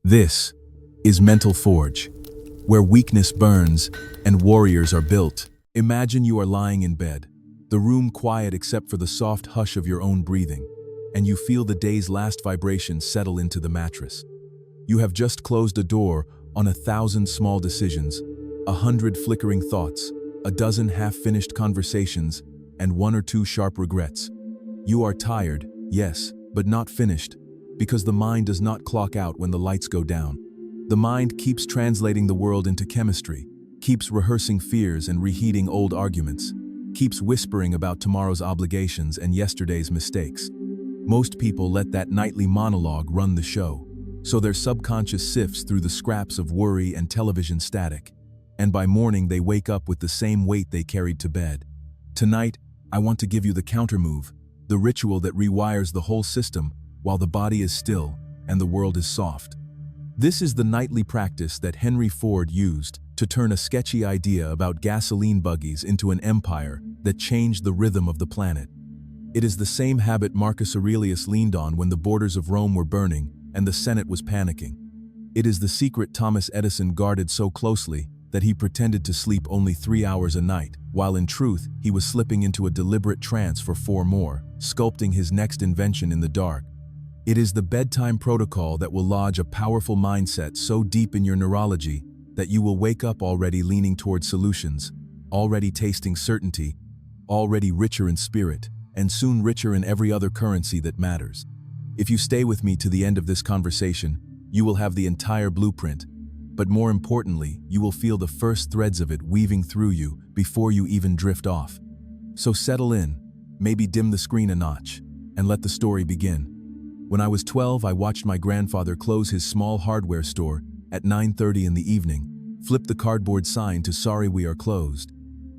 This is Mental Forge, where weakness burns and warriors are built. Imagine you are lying in bed, the room quiet except for the soft hush of your own breathing, and you feel the day's last vibrations settle into the mattress. You have just closed a door on 1,000 small decisions, 100 flickering thoughts, a dozen half-finished conversations, and 1 or 2 sharp regrets. You are tired, yes, but not finished, because the mind does not clock out when the lights go down. The mind keeps translating the world into chemistry, keeps rehearsing fears and reheating old arguments, keeps whispering about tomorrow's obligations and yesterday's mistakes. Most people let that nightly monologue run the show, so their subconscious sifts through the scraps of worry and television static, and by morning they wake up with the same weight they carried to bed. Tonight, I want to give you the countermove, the ritual that rewires the whole system while the body is still and the world is soft. This is the nightly practice that Henry Ford used to turn a sketchy idea about gasoline buggies into an empire that changed the rhythm of the planet. It is the same habit Marcus Aurelius leaned on when the borders of Rome were burning and the Senate was panicking. It is the secret Thomas Edison guarded so closely that he pretended to sleep only 3 hours a night, while in truth he was slipping into a deliberate trance for 4 more, sculpting his next invention in the dark. It is the bedtime protocol that will lodge a powerful mindset so deep in your neurology that you will wake up already leaning toward solutions, already tasting certainty, already richer in spirit, and soon richer in every other currency that matters. If you stay with me to the end of this conversation, you will have the entire blueprint, but more importantly, you will feel the first threads of it weaving through you before you even drift off. So settle in, maybe dim the screen a notch, and let the story begin. When I was 12, I watched my grandfather close his small hardware store at 9:30 in the evening, flip the cardboard sign to "Sorry, we are closed,"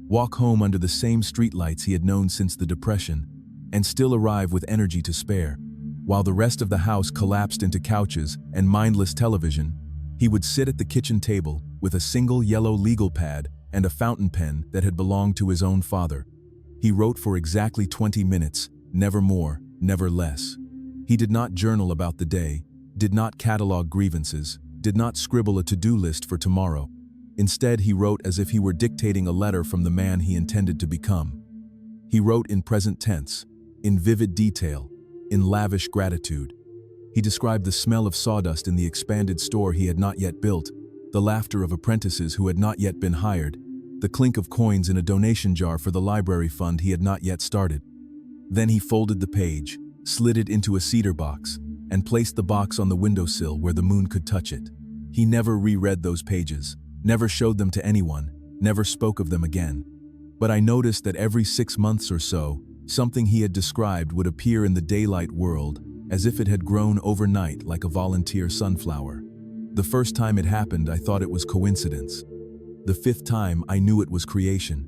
walk home under the same streetlights he had known since the Depression, and still arrive with energy to spare. While the rest of the house collapsed into couches and mindless television, he would sit at the kitchen table with a single yellow legal pad and a fountain pen that had belonged to his own father. He wrote for exactly 20 minutes, never more, never less. He did not journal about the day, did not catalog grievances, did not scribble a to-do list for tomorrow. Instead, he wrote as if he were dictating a letter from the man he intended to become. He wrote in present tense, in vivid detail, in lavish gratitude. He described the smell of sawdust in the expanded store he had not yet built, the laughter of apprentices who had not yet been hired, the clink of coins in a donation jar for the library fund he had not yet started. Then he folded the page, slid it into a cedar box, and placed the box on the windowsill where the moon could touch it. He never reread those pages, never showed them to anyone, never spoke of them again. But I noticed that every 6 months or so, something he had described would appear in the daylight world, as if it had grown overnight like a volunteer sunflower. The first time it happened, I thought it was coincidence. The 5th time, I knew it was creation.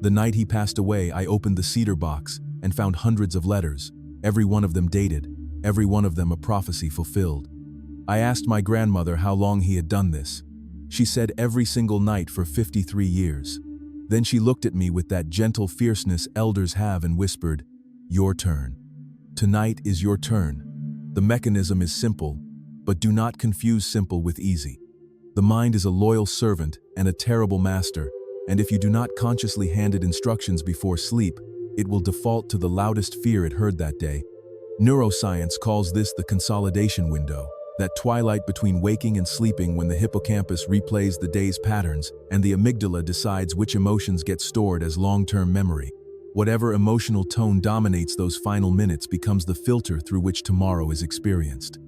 The night he passed away, I opened the cedar box and found hundreds of letters, every one of them dated, every one of them a prophecy fulfilled. I asked my grandmother how long he had done this. She said every single night for 53 years. Then she looked at me with that gentle fierceness elders have and whispered, "Your turn. Tonight is your turn." The mechanism is simple, but do not confuse simple with easy. The mind is a loyal servant and a terrible master, and if you do not consciously hand it instructions before sleep, it will default to the loudest fear it heard that day. Neuroscience calls this the consolidation window, that twilight between waking and sleeping when the hippocampus replays the day's patterns and the amygdala decides which emotions get stored as long-term memory. Whatever emotional tone dominates those final minutes becomes the filter through which tomorrow is experienced.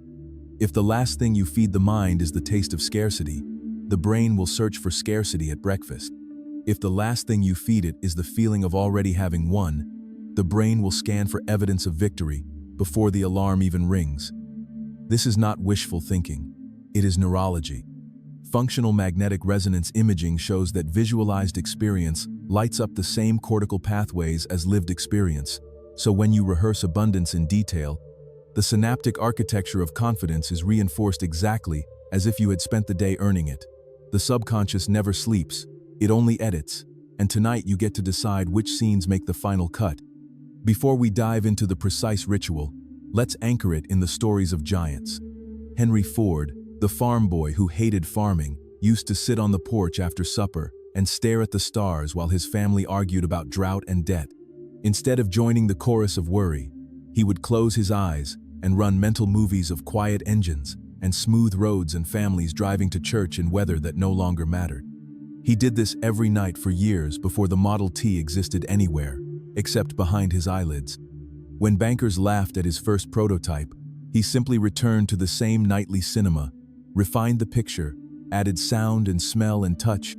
If the last thing you feed the mind is the taste of scarcity, the brain will search for scarcity at breakfast. If the last thing you feed it is the feeling of already having won, the brain will scan for evidence of victory before the alarm even rings. This is not wishful thinking. It is neurology. Functional magnetic resonance imaging shows that visualized experience lights up the same cortical pathways as lived experience. So when you rehearse abundance in detail, the synaptic architecture of confidence is reinforced exactly as if you had spent the day earning it. The subconscious never sleeps. It only edits, and tonight you get to decide which scenes make the final cut. Before we dive into the precise ritual, let's anchor it in the stories of giants. Henry Ford, The farm boy who hated farming used to sit on the porch after supper and stare at the stars while his family argued about drought and debt. Instead of joining the chorus of worry, he would close his eyes and run mental movies of quiet engines and smooth roads and families driving to church in weather that no longer mattered. He did this every night for years before the Model T existed anywhere, except behind his eyelids. When bankers laughed at his first prototype, he simply returned to the same nightly cinema, refined the picture, added sound and smell and touch,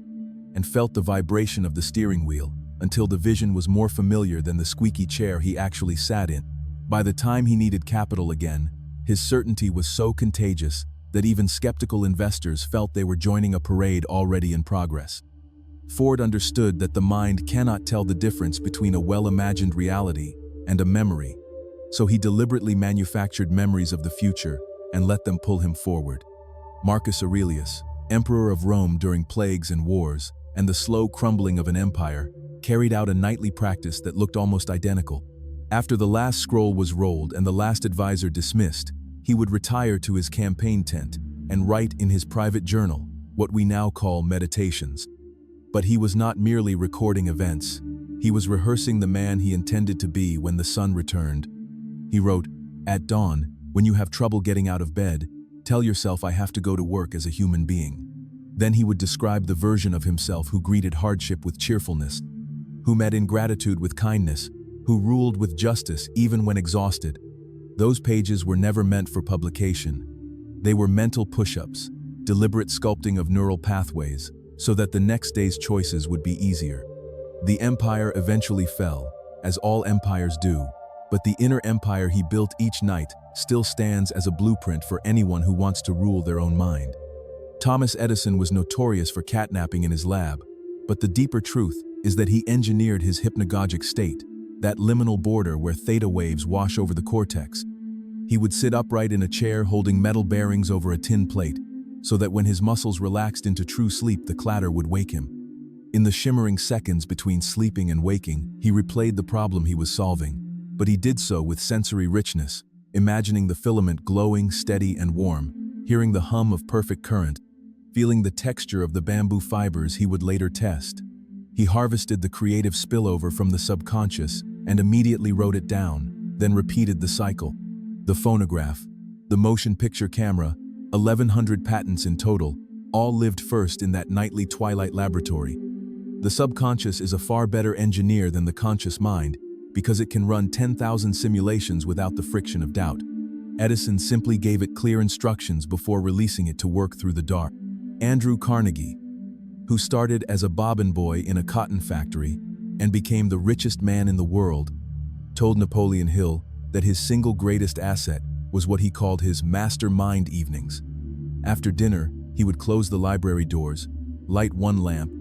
and felt the vibration of the steering wheel until the vision was more familiar than the squeaky chair he actually sat in. By the time he needed capital again, his certainty was so contagious that even skeptical investors felt they were joining a parade already in progress. Ford understood that the mind cannot tell the difference between a well-imagined reality and a memory, so he deliberately manufactured memories of the future and let them pull him forward. Marcus Aurelius, emperor of Rome during plagues and wars, and the slow crumbling of an empire, carried out a nightly practice that looked almost identical. After the last scroll was rolled and the last advisor dismissed, he would retire to his campaign tent and write in his private journal what we now call meditations. But he was not merely recording events. He was rehearsing the man he intended to be when the sun returned. He wrote, "At dawn, when you have trouble getting out of bed, tell yourself I have to go to work as a human being." Then he would describe the version of himself who greeted hardship with cheerfulness, who met ingratitude with kindness, who ruled with justice even when exhausted. Those pages were never meant for publication. They were mental push-ups, deliberate sculpting of neural pathways, so that the next day's choices would be easier. The empire eventually fell, as all empires do, but the inner empire he built each night still stands as a blueprint for anyone who wants to rule their own mind. Thomas Edison was notorious for catnapping in his lab, but the deeper truth is that he engineered his hypnagogic state, that liminal border where theta waves wash over the cortex. He would sit upright in a chair holding metal bearings over a tin plate, so that when his muscles relaxed into true sleep, the clatter would wake him. In the shimmering seconds between sleeping and waking, he replayed the problem he was solving, but he did so with sensory richness, imagining the filament glowing, steady, and warm, hearing the hum of perfect current, feeling the texture of the bamboo fibers he would later test. He harvested the creative spillover from the subconscious and immediately wrote it down, then repeated the cycle. The phonograph, the motion picture camera, 1,100 patents in total, all lived first in that nightly twilight laboratory. The subconscious is a far better engineer than the conscious mind because it can run 10,000 simulations without the friction of doubt. Edison simply gave it clear instructions before releasing it to work through the dark. Andrew Carnegie, who started as a bobbin boy in a cotton factory and became the richest man in the world, told Napoleon Hill that his single greatest asset was what he called his mastermind evenings. After dinner, he would close the library doors, light one lamp,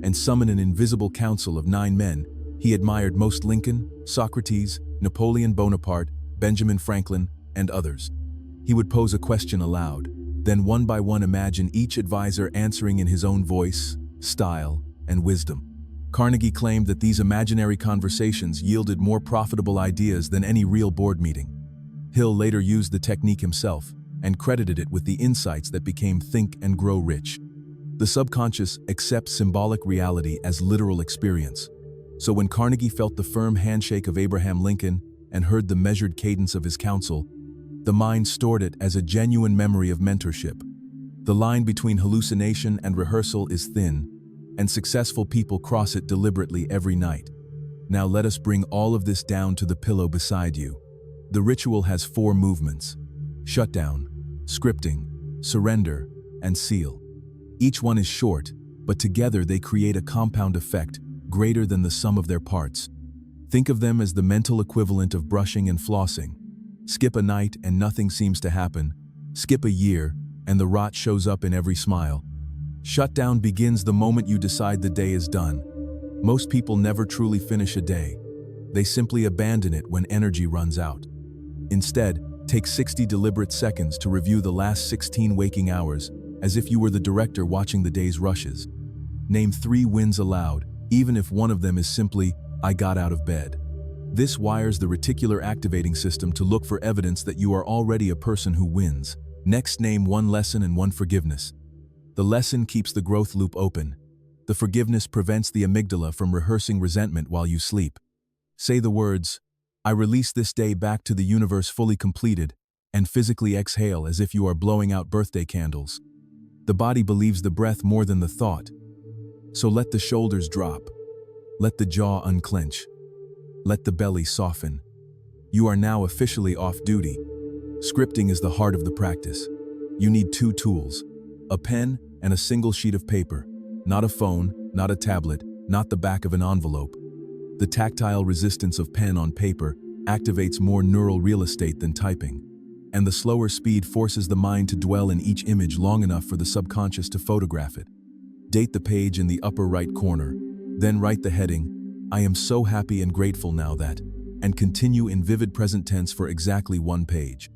and summon an invisible council of 9 men he admired most: Lincoln, Socrates, Napoleon Bonaparte, Benjamin Franklin, and others. He would pose a question aloud, then one by one imagine each advisor answering in his own voice, style, and wisdom. Carnegie claimed that these imaginary conversations yielded more profitable ideas than any real board meeting. Hill later used the technique himself and credited it with the insights that became Think and Grow Rich. The subconscious accepts symbolic reality as literal experience. So when Carnegie felt the firm handshake of Abraham Lincoln and heard the measured cadence of his counsel, the mind stored it as a genuine memory of mentorship. The line between hallucination and rehearsal is thin, and successful people cross it deliberately every night. Now let us bring all of this down to the pillow beside you. The ritual has 4 movements: shutdown, scripting, surrender, and seal. Each one is short, but together they create a compound effect greater than the sum of their parts. Think of them as the mental equivalent of brushing and flossing. Skip a night and nothing seems to happen. Skip a year and the rot shows up in every smile. Shutdown begins the moment you decide the day is done. Most people never truly finish a day. They simply abandon it when energy runs out. Instead, take 60 deliberate seconds to review the last 16 waking hours, as if you were the director watching the day's rushes. Name 3 wins aloud, even if one of them is simply, "I got out of bed." This wires the reticular activating system to look for evidence that you are already a person who wins. Next, name one lesson and one forgiveness. The lesson keeps the growth loop open. The forgiveness prevents the amygdala from rehearsing resentment while you sleep. Say the words, "I release this day back to the universe fully completed," and physically exhale as if you are blowing out birthday candles. The body believes the breath more than the thought. So let the shoulders drop. Let the jaw unclench. Let the belly soften. You are now officially off duty. Scripting is the heart of the practice. You need two tools, a pen and a single sheet of paper. Not a phone, not a tablet, not the back of an envelope. The tactile resistance of pen on paper activates more neural real estate than typing. And the slower speed forces the mind to dwell in each image long enough for the subconscious to photograph it. Date the page in the upper right corner. Then write the heading, "I am so happy and grateful now that," and continue in vivid present tense for exactly one page.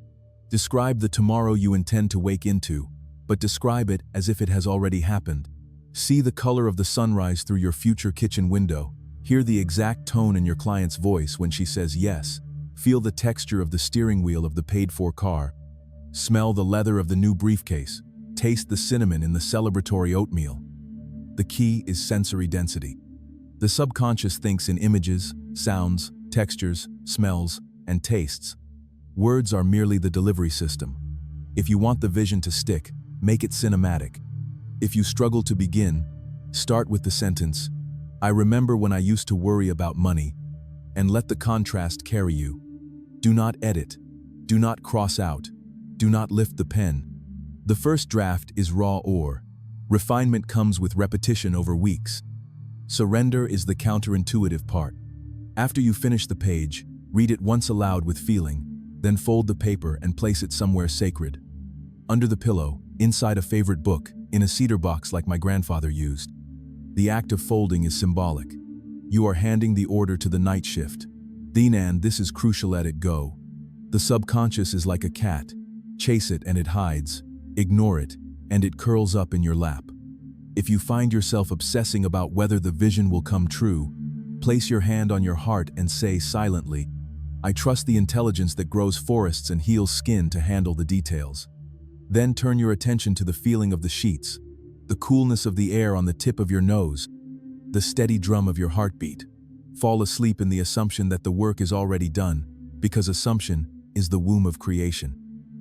Describe the tomorrow you intend to wake into, but describe it as if it has already happened. See the color of the sunrise through your future kitchen window. Hear the exact tone in your client's voice when she says yes. Feel the texture of the steering wheel of the paid-for car. Smell the leather of the new briefcase. Taste the cinnamon in the celebratory oatmeal. The key is sensory density. The subconscious thinks in images, sounds, textures, smells, and tastes. Words are merely the delivery system. If you want the vision to stick, make it cinematic. If you struggle to begin, start with the sentence, "I remember when I used to worry about money," and let the contrast carry you. Do not edit. Do not cross out. Do not lift the pen. The first draft is raw ore. Refinement comes with repetition over weeks. Surrender is the counterintuitive part. After you finish the page, read it once aloud with feeling, then fold the paper and place it somewhere sacred. Under the pillow, inside a favorite book, in a cedar box like my grandfather used. The act of folding is symbolic. You are handing the order to the night shift. Dinan, this is crucial, let it go. The subconscious is like a cat. Chase it and it hides. Ignore it, and it curls up in your lap. If you find yourself obsessing about whether the vision will come true, place your hand on your heart and say silently, "I trust the intelligence that grows forests and heals skin to handle the details." Then turn your attention to the feeling of the sheets, the coolness of the air on the tip of your nose, the steady drum of your heartbeat. Fall asleep in the assumption that the work is already done, because assumption is the womb of creation.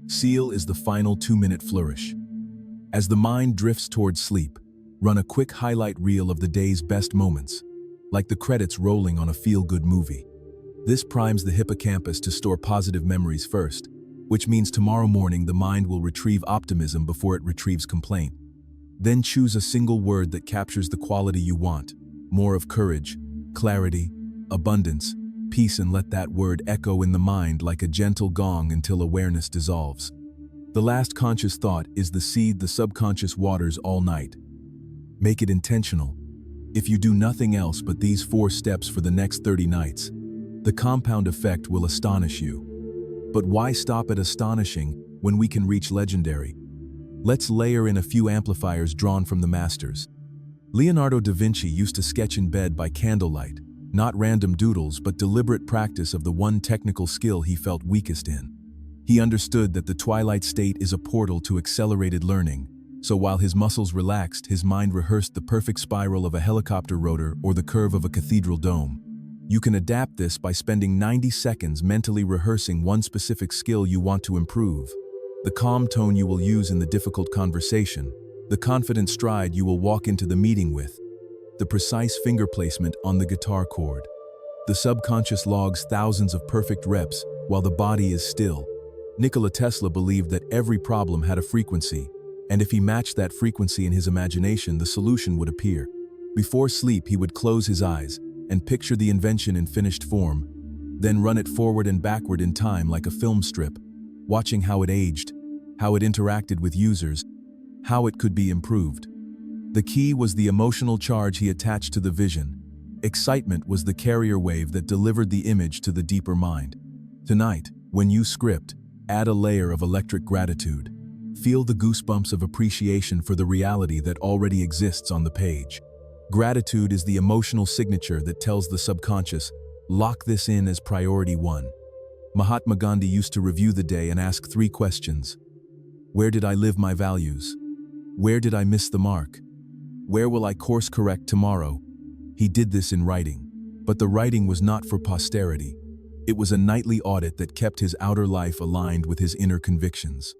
Seal is the final 2-minute flourish. As the mind drifts towards sleep, run a quick highlight reel of the day's best moments, like the credits rolling on a feel-good movie. This primes the hippocampus to store positive memories first, which means tomorrow morning the mind will retrieve optimism before it retrieves complaint. Then choose a single word that captures the quality you want, more of courage, clarity, abundance, peace, and let that word echo in the mind like a gentle gong until awareness dissolves. The last conscious thought is the seed the subconscious waters all night. Make it intentional. If you do nothing else but these 4 steps for the next 30 nights, the compound effect will astonish you. But why stop at astonishing when we can reach legendary? Let's layer in a few amplifiers drawn from the masters. Leonardo da Vinci used to sketch in bed by candlelight, not random doodles but deliberate practice of the one technical skill he felt weakest in. He understood that the twilight state is a portal to accelerated learning, so while his muscles relaxed, his mind rehearsed the perfect spiral of a helicopter rotor or the curve of a cathedral dome. You can adapt this by spending 90 seconds mentally rehearsing one specific skill you want to improve. The calm tone you will use in the difficult conversation, the confident stride you will walk into the meeting with, the precise finger placement on the guitar chord. The subconscious logs thousands of perfect reps while the body is still. Nikola Tesla believed that every problem had a frequency, and if he matched that frequency in his imagination, the solution would appear. Before sleep, he would close his eyes and picture the invention in finished form, then run it forward and backward in time like a film strip, watching how it aged, how it interacted with users, how it could be improved. The key was the emotional charge he attached to the vision. Excitement was the carrier wave that delivered the image to the deeper mind. Tonight, when you script, add a layer of electric gratitude. Feel the goosebumps of appreciation for the reality that already exists on the page. Gratitude is the emotional signature that tells the subconscious, lock this in as priority 1. Mahatma Gandhi used to review the day and ask 3 questions. Where did I live my values? Where did I miss the mark? Where will I course correct tomorrow? He did this in writing, but the writing was not for posterity. It was a nightly audit that kept his outer life aligned with his inner convictions.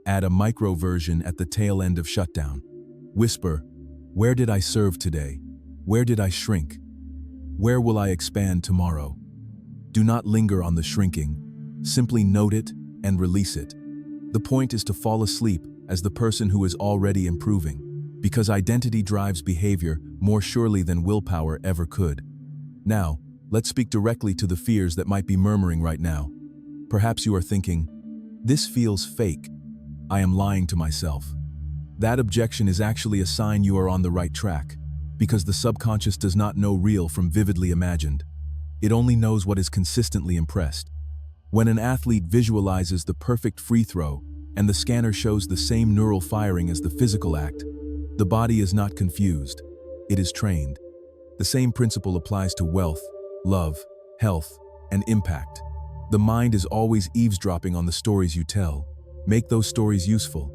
Add a micro version at the tail end of shutdown. Whisper, where did I serve today? Where did I shrink? Where will I expand tomorrow? Do not linger on the shrinking. Simply note it and release it. The point is to fall asleep as the person who is already improving, because identity drives behavior more surely than willpower ever could. Now, let's speak directly to the fears that might be murmuring right now. Perhaps you are thinking, this feels fake. I am lying to myself. That objection is actually a sign you are on the right track, because the subconscious does not know real from vividly imagined. It only knows what is consistently impressed. When an athlete visualizes the perfect free throw and the scanner shows the same neural firing as the physical act, the body is not confused. It is trained. The same principle applies to wealth, love, health, and impact. The mind is always eavesdropping on the stories you tell. Make those stories useful.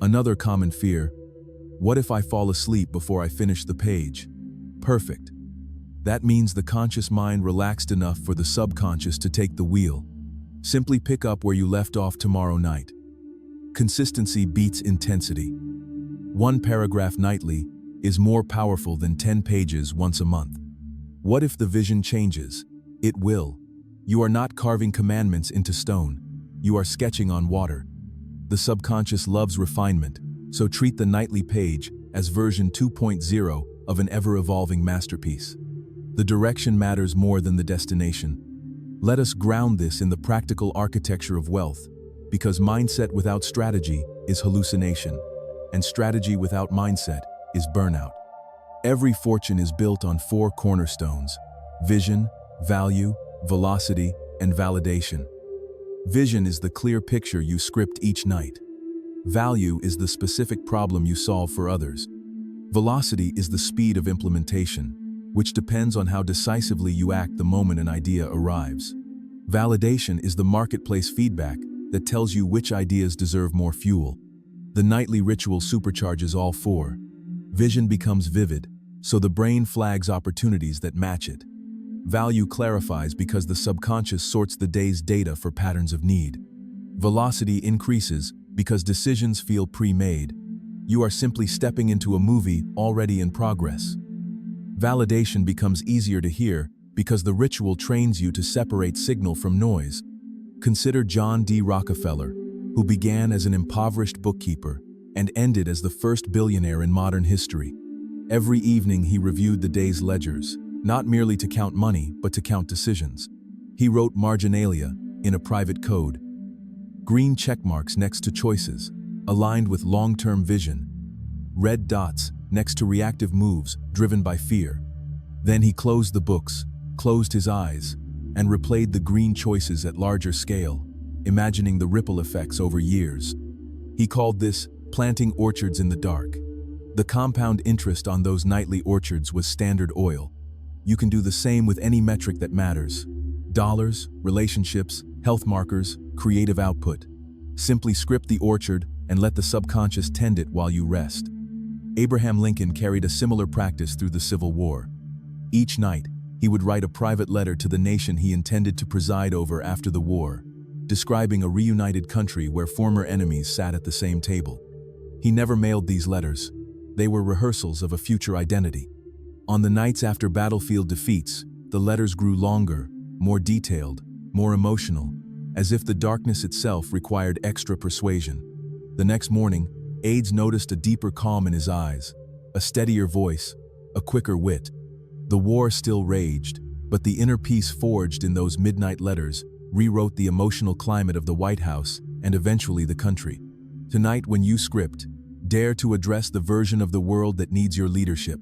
Another common fear: what if I fall asleep before I finish the page? Perfect. That means the conscious mind relaxed enough for the subconscious to take the wheel. Simply pick up where you left off tomorrow night. Consistency beats intensity. One paragraph nightly is more powerful than 10 pages once a month. What if the vision changes? It will. You are not carving commandments into stone. You are sketching on water. The subconscious loves refinement, so treat the nightly page as version 2.0 of an ever-evolving masterpiece. The direction matters more than the destination. Let us ground this in the practical architecture of wealth, because mindset without strategy is hallucination, and strategy without mindset is burnout. Every fortune is built on 4 cornerstones: vision, value, velocity, and validation. Vision is the clear picture you script each night. Value is the specific problem you solve for others. Velocity is the speed of implementation, which depends on how decisively you act the moment an idea arrives. Validation is the marketplace feedback that tells you which ideas deserve more fuel. The nightly ritual supercharges all 4. Vision becomes vivid, so the brain flags opportunities that match it. Value clarifies because the subconscious sorts the day's data for patterns of need. Velocity increases because decisions feel pre-made. You are simply stepping into a movie already in progress. Validation becomes easier to hear because the ritual trains you to separate signal from noise. Consider John D. Rockefeller, who began as an impoverished bookkeeper and ended as the first billionaire in modern history. Every evening he reviewed the day's ledgers, not merely to count money, but to count decisions. He wrote marginalia in a private code. Green checkmarks next to choices, aligned with long-term vision. Red dots next to reactive moves driven by fear. Then he closed the books, closed his eyes, and replayed the green choices at larger scale, imagining the ripple effects over years. He called this planting orchards in the dark. The compound interest on those nightly orchards was Standard Oil. You can do the same with any metric that matters: dollars, relationships, health markers, creative output. Simply script the orchard and let the subconscious tend it while you rest. Abraham Lincoln carried a similar practice through the Civil War. Each night, he would write a private letter to the nation he intended to preside over after the war, describing a reunited country where former enemies sat at the same table. He never mailed these letters. They were rehearsals of a future identity. On the nights after battlefield defeats, the letters grew longer, more detailed, more emotional, as if the darkness itself required extra persuasion. The next morning, aides noticed a deeper calm in his eyes, a steadier voice, a quicker wit. The war still raged, but the inner peace forged in those midnight letters rewrote the emotional climate of the White House and eventually the country. Tonight, when you script, dare to address the version of the world that needs your leadership.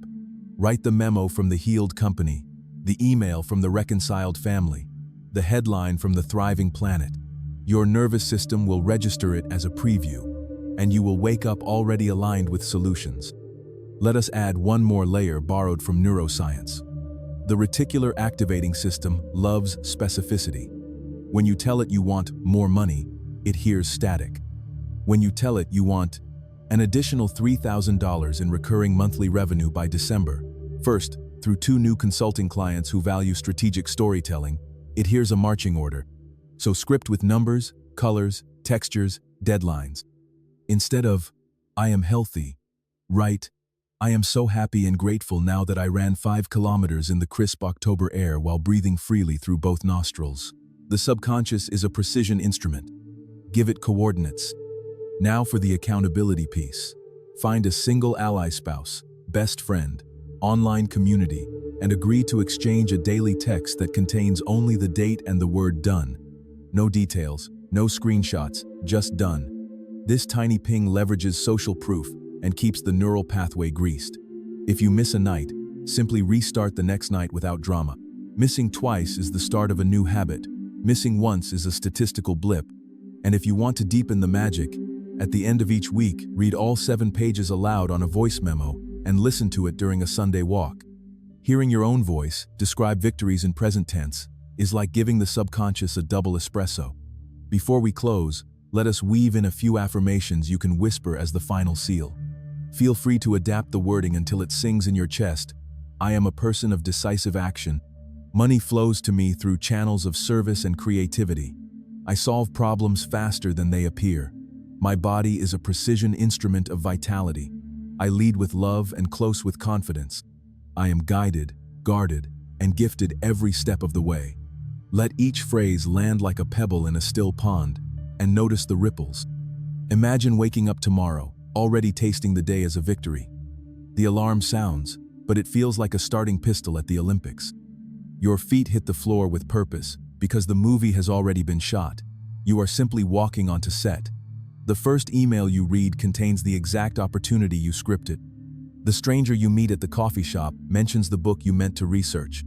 Write the memo from the healed company, the email from the reconciled family, the headline from the thriving planet. Your nervous system will register it as a preview, and you will wake up already aligned with solutions. Let us add one more layer borrowed from neuroscience. The reticular activating system loves specificity. When you tell it you want more money, it hears static. When you tell it you want an additional $3,000 in recurring monthly revenue by December. First, through 2 new consulting clients who value strategic storytelling, it hears a marching order. So script with numbers, colors, textures, deadlines. Instead of, I am healthy, write, I am so happy and grateful now that I ran 5 kilometers in the crisp October air while breathing freely through both nostrils. The subconscious is a precision instrument. Give it coordinates. Now for the accountability piece. Find a single ally spouse, best friend, online community, and agree to exchange a daily text that contains only the date and the word done. No details, no screenshots, just done. This tiny ping leverages social proof and keeps the neural pathway greased. If you miss a night, simply restart the next night without drama. Missing twice is the start of a new habit. Missing once is a statistical blip. And if you want to deepen the magic, at the end of each week, read all 7 pages aloud on a voice memo and listen to it during a Sunday walk. Hearing your own voice describe victories in present tense is like giving the subconscious a double espresso. Before we close, let us weave in a few affirmations you can whisper as the final seal. Feel free to adapt the wording until it sings in your chest. I am a person of decisive action. Money flows to me through channels of service and creativity. I solve problems faster than they appear. My body is a precision instrument of vitality. I lead with love and close with confidence. I am guided, guarded, and gifted every step of the way. Let each phrase land like a pebble in a still pond, and notice the ripples. Imagine waking up tomorrow, already tasting the day as a victory. The alarm sounds, but it feels like a starting pistol at the Olympics. Your feet hit the floor with purpose, because the movie has already been shot. You are simply walking onto set. The first email you read contains the exact opportunity you scripted. The stranger you meet at the coffee shop mentions the book you meant to research.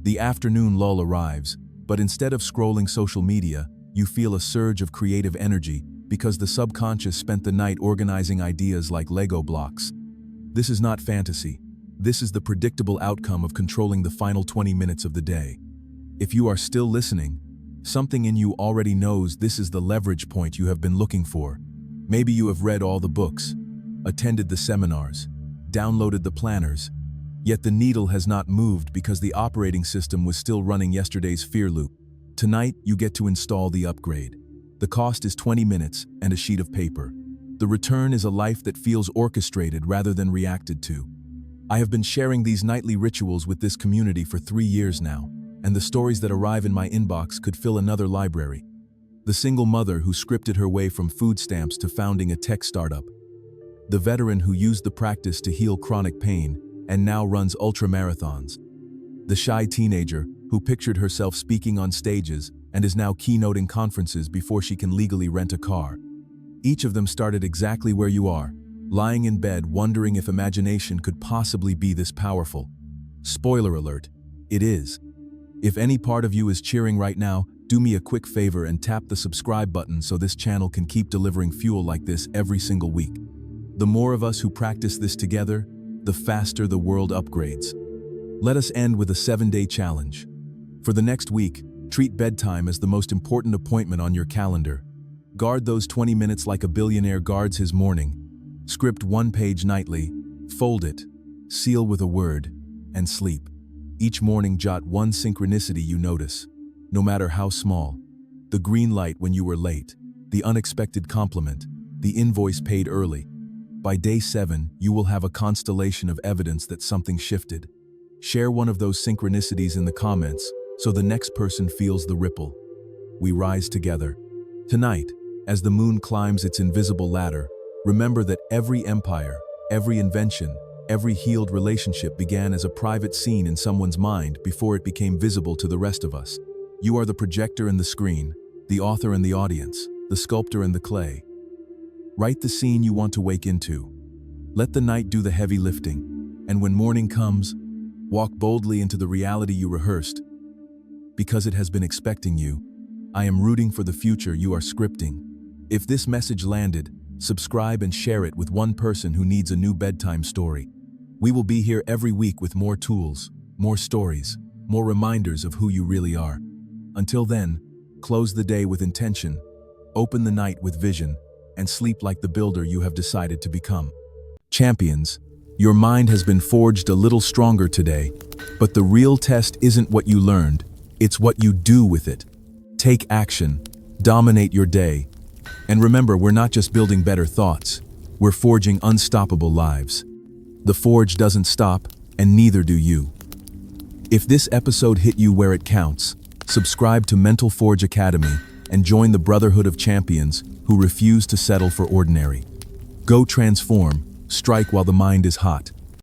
The afternoon lull arrives, but instead of scrolling social media, you feel a surge of creative energy because the subconscious spent the night organizing ideas like Lego blocks. This is not fantasy. This is the predictable outcome of controlling the final 20 minutes of the day. If you are still listening, something in you already knows this is the leverage point you have been looking for. Maybe you have read all the books, attended the seminars, downloaded the planners, yet the needle has not moved because the operating system was still running yesterday's fear loop. Tonight, you get to install the upgrade. The cost is 20 minutes and a sheet of paper. The return is a life that feels orchestrated rather than reacted to. I have been sharing these nightly rituals with this community for 3 years now, and the stories that arrive in my inbox could fill another library. The single mother who scripted her way from food stamps to founding a tech startup. The veteran who used the practice to heal chronic pain and now runs ultra-marathons. The shy teenager who pictured herself speaking on stages and is now keynoting conferences before she can legally rent a car. Each of them started exactly where you are, lying in bed wondering if imagination could possibly be this powerful. Spoiler alert, it is. If any part of you is cheering right now, do me a quick favor and tap the subscribe button so this channel can keep delivering fuel like this every single week. The more of us who practice this together, the faster the world upgrades. Let us end with a 7-day challenge. For the next week, treat bedtime as the most important appointment on your calendar. Guard those 20 minutes like a billionaire guards his morning. Script 1 page nightly, fold it, seal with a word, and sleep. Each morning jot one synchronicity you notice, no matter how small. The green light when you were late, the unexpected compliment, the invoice paid early. By day 7, you will have a constellation of evidence that something shifted. Share one of those synchronicities in the comments so the next person feels the ripple. We rise together. Tonight, as the moon climbs its invisible ladder, remember that every empire, every invention, every healed relationship began as a private scene in someone's mind before it became visible to the rest of us. You are the projector and the screen, the author and the audience, the sculptor and the clay. Write the scene you want to wake into. Let the night do the heavy lifting, and when morning comes, walk boldly into the reality you rehearsed. Because it has been expecting you, I am rooting for the future you are scripting. If this message landed, subscribe and share it with one person who needs a new bedtime story. We will be here every week with more tools, more stories, more reminders of who you really are. Until then, close the day with intention, open the night with vision, and sleep like the builder you have decided to become. Champions, your mind has been forged a little stronger today, but the real test isn't what you learned, it's what you do with it. Take action, dominate your day, and remember, we're not just building better thoughts, we're forging unstoppable lives. The forge doesn't stop, and neither do you. If this episode hit you where it counts, subscribe to Mental Forge Academy and join the Brotherhood of Champions who refuse to settle for ordinary. Go transform, strike while the mind is hot,